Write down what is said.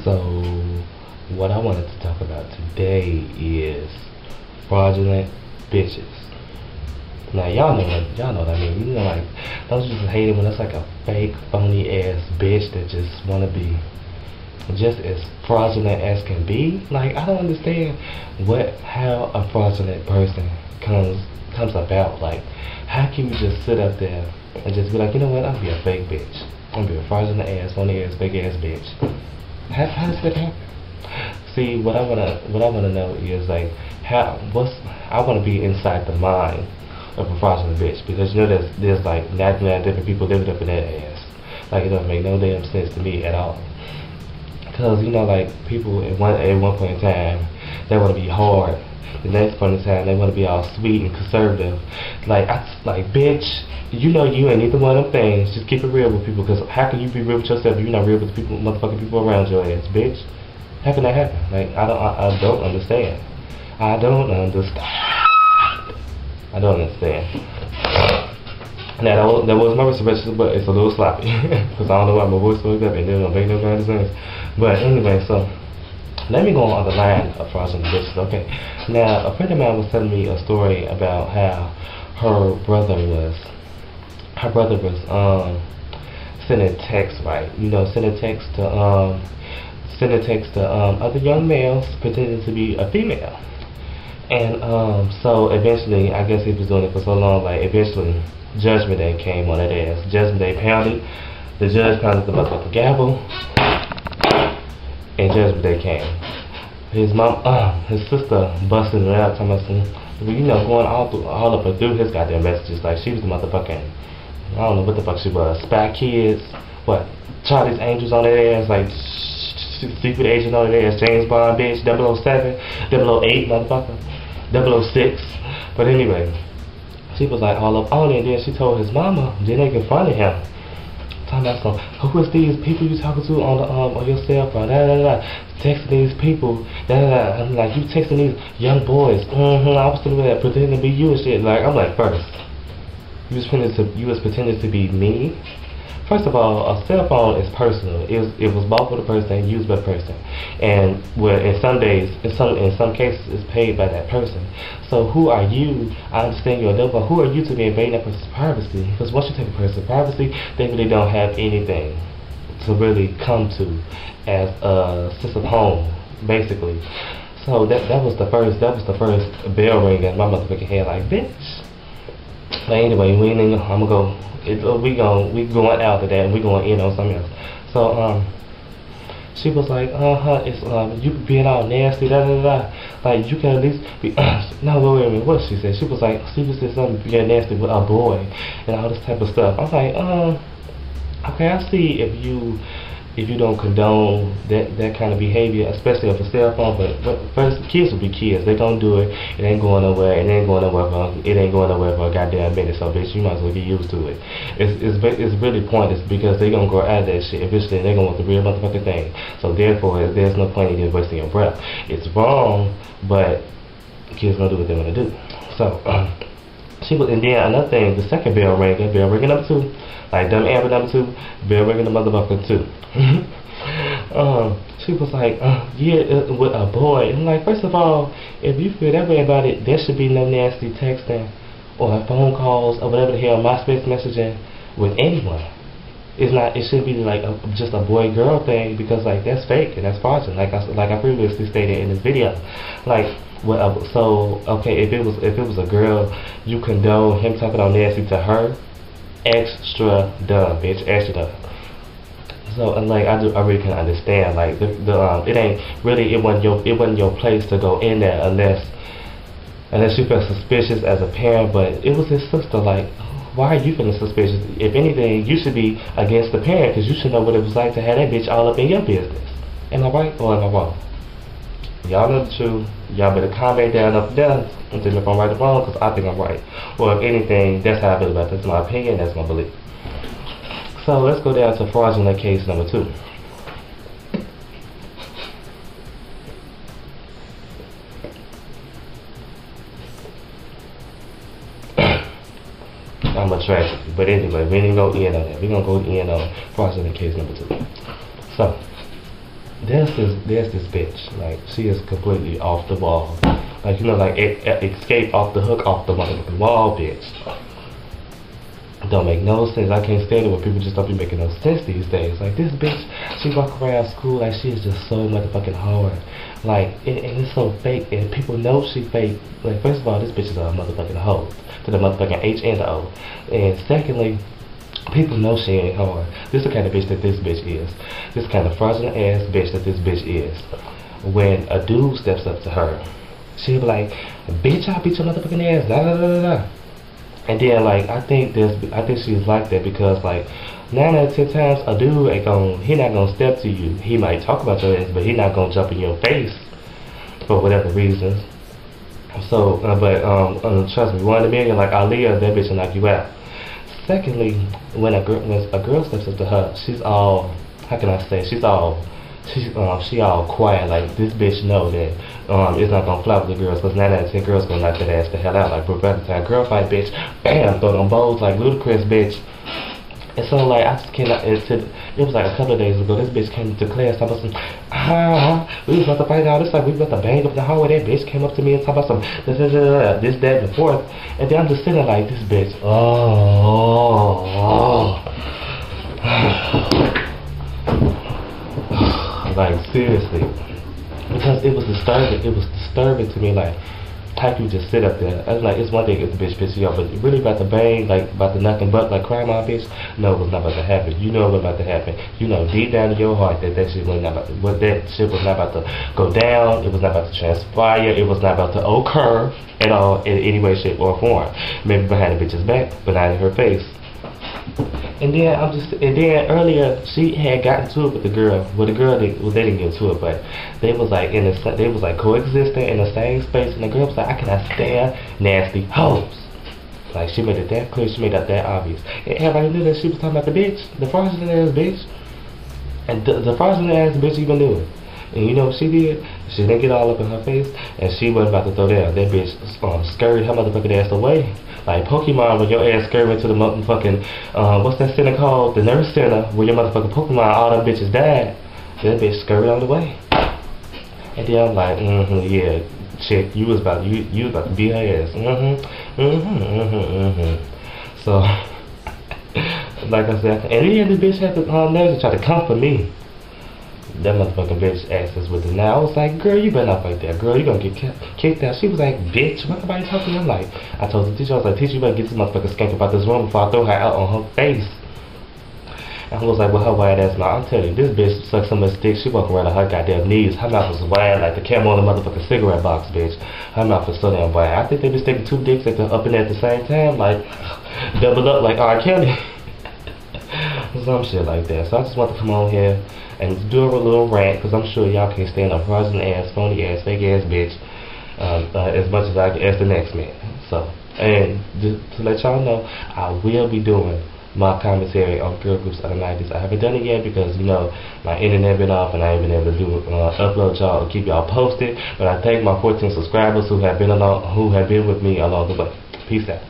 So, what I wanted to talk about today is fraudulent bitches. Now, y'all know what I mean. You know, like, don't you just hate it when it's like a fake, phony ass bitch that just wanna be just as fraudulent as can be? Like, I don't understand how a fraudulent person comes about. Like, how can you just sit up there and just be like, you know what, I'm gonna be a fake bitch. I'm gonna be a fraudulent ass, phony ass, fake ass bitch. How does that happen? See, what I wanna know is like I wanna be inside the mind of a fraudulent bitch, because you know there's like 99 different people living up in that ass. Like, it doesn't make no damn sense to me at all. Because you know, like, people at one point in time they want to be hard. The next point in time they want to be all sweet and conservative. Like, bitch, you know you ain't either one of them things. Just keep it real with people. Because how can you be real with yourself if you're not real with the people, motherfucking people around your ass, bitch? How can that happen? Like, I don't understand. I don't understand. Now that was my reservation, but it's a little sloppy because I don't know why my voice was up and then don't make no kind of sense. But anyway, so let me go on the line of fraudulent bitches. Okay, now a friend of mine was telling me a story about how her brother was sending texts, right? You know, sending texts to other young males pretending to be a female. And so eventually, I guess he was doing it for so long, like eventually Judgment Day came on that ass. Judgment Day pounded. The judge pounded the motherfucking gavel, and Judgment Day came. His sister busted it out, talking about you know, going all up and through his goddamn messages, like she was the motherfucking, I don't know what the fuck she was, Spy Kids, what, Charlie's Angels on that ass, like secret agent on that ass, James Bond bitch, 007, 008 motherfucker, 006. But anyway, she was like all up on it, and then she told his mama, then they confronted him. Talking about some, who is these people you talking to on your cell phone? Texting these people, I'm like, you texting these young boys. I was sitting there pretending to be you and shit. Like, I'm like, first, you was pretending to be me. First of all, a cell phone is personal. It was bought for the person and used by the person, and in some cases, it's paid by that person. So who are you? I understand you're a devil. Who are you to be invading that person's privacy? Because once you take a person's privacy, they really don't have anything to really come to as a sense of home, basically. So that was the first bell ring in my motherfucking head. Like, bitch. But anyway, we going out of that and we going in on something else. So she was like, it's you being all nasty, like you can at least be no, wait a minute, what she said? She was said something being nasty with a boy and all this type of stuff. I'm like, okay, I see if you don't condone that kind of behavior, especially of a cell phone, but first, kids will be kids. They don't do it. It ain't going nowhere. It ain't going nowhere for a goddamn minute. So, bitch, you might as well get used to it. It's really pointless because they gonna grow out of that shit. Eventually, they gonna want the real motherfucking thing. So, therefore, there's no point in you wasting your breath. It's wrong, but kids gonna do what they wanna do. So, and then another thing, the second bell ringing number 2. Like dumb Amber number 2, bell ringing the motherfucker 2. She was like, with a boy. And like, first of all, if you feel that way about it, there should be no nasty texting or phone calls or whatever the hell, MySpace messaging with anyone. It shouldn't be like just a boy-girl thing, because like that's fake and that's fraudulent. Like I previously stated in this video. Like, so okay, if it was a girl, you condone him talking all nasty to her. Extra dumb, bitch, extra dumb. So, and like, I really can understand. Like, it wasn't your place to go in there unless you felt suspicious as a parent. But it was his sister. Like, why are you feeling suspicious? If anything, you should be against the parent, because you should know what it was like to have that bitch all up in your business. Am I right or am I wrong? Y'all know the truth. Y'all better comment down up there and tell me if I'm right or wrong, because I think I'm right. Or if anything, that's how I feel about it. That's my opinion, that's my belief. So let's go down to fraudulent case number 2. I'm a tragedy. But anyway, we didn't go in on that. We're going to go in on fraudulent case number 2. So, there's this bitch. Like, she is completely off the wall. Like, you know, like escape off the hook, off the motherfucking wall, bitch. Don't make no sense. I can't stand it when people just don't be making no sense these days. Like, this bitch, she walk around school like she is just so motherfucking hard. Like, and it's so fake, and people know she fake. Like, first of all, this bitch is a motherfucking hoe, to the motherfucking H and the O. And secondly, people know she ain't hard. This is the kind of bitch that this bitch is. This kind of fraudulent ass bitch that this bitch is. When a dude steps up to her, she'll be like, bitch, I'll beat your motherfucking ass, da da da da da. And then, like, I think she's like that because, like, 9 out of 10 times a dude he not gonna step to you. He might talk about your ass, but he not gonna jump in your face for whatever reasons. So, trust me, 1 in a million, like Aaliyah, that bitch will knock you out. Secondly, when a girl steps up to her, she's all, how can I say, she all quiet. Like, this bitch know that it's not gonna fly with the girls, because 9 out of 10 girls gonna knock that ass the hell out. Like, Rebecca time, girl fight, bitch, bam, throw them bowls like Ludacris, bitch. And so, like, I just cannot. It was like a couple of days ago. This bitch came to class talking about some, we was about to fight all this, like we was about to bang up the hallway. That bitch came up to me and talking about some this, that, and the fourth. And then I'm just sitting there like, this bitch, like, seriously, because it was disturbing to me. Like, how you just sit up there? I was like, it's one thing if the bitch pisses you off, but really about to bang, like about to knock and butt, like crying my bitch. No, it was not about to happen. You know it was about to happen. You know deep down in your heart that shit was not about to go down. It was not about to transpire. It was not about to occur at all in any way, shape, or form. Maybe behind the bitch's back, but not in her face. And then earlier she had gotten to it with the girl. Well, the girl they didn't get to it, but they was like coexisting in the same space. And the girl was like, I cannot stand nasty hoes. Like, she made it that clear. She made it that obvious. And everybody knew that she was talking about the bitch, the fraudulent ass bitch, and the fraudulent ass bitch even knew it. And you know what she did? She didn't get all up in her face, and she wasn't about to throw down. That bitch scurried her motherfucking ass away. Like Pokemon, when your ass scurried into the motherfucking, what's that center called? The nurse center, where your motherfucking Pokemon, all them bitches died. That bitch scurried on the way. And then I'm like, yeah, chick, you was about to beat her ass. So, like I said, and then the bitch had the nerve to try to comfort me. That motherfucking bitch asked us with it. Now I was like, girl, you better not fight that. Girl, you gonna get kicked out. She was like, bitch, what nobody talking to? I'm like, I told the teacher, I was like, teacher, you better get this motherfucking skank about this room before I throw her out on her face. And I was like, well, her wide ass mouth. I'm telling you, this bitch sucks so much dick, she walking around on her goddamn knees. Her mouth was wide like the camel on the motherfucking cigarette box, bitch. Her mouth was so damn wide. I think they be sticking 2 dicks up in there at the same time, like double up like R. Kelly. Some shit like that. So I just want to come on here and do a little rant, because I'm sure y'all can't stand a fraudulent ass, phony ass, fake ass bitch as much as I can as the next man. So, and to let y'all know, I will be doing my commentary on girl groups of the 90s. I haven't done it yet because, you know, my internet been off and I ain't been able to do upload y'all or keep y'all posted. But I thank my 14 subscribers who have been with me along the way. Peace out.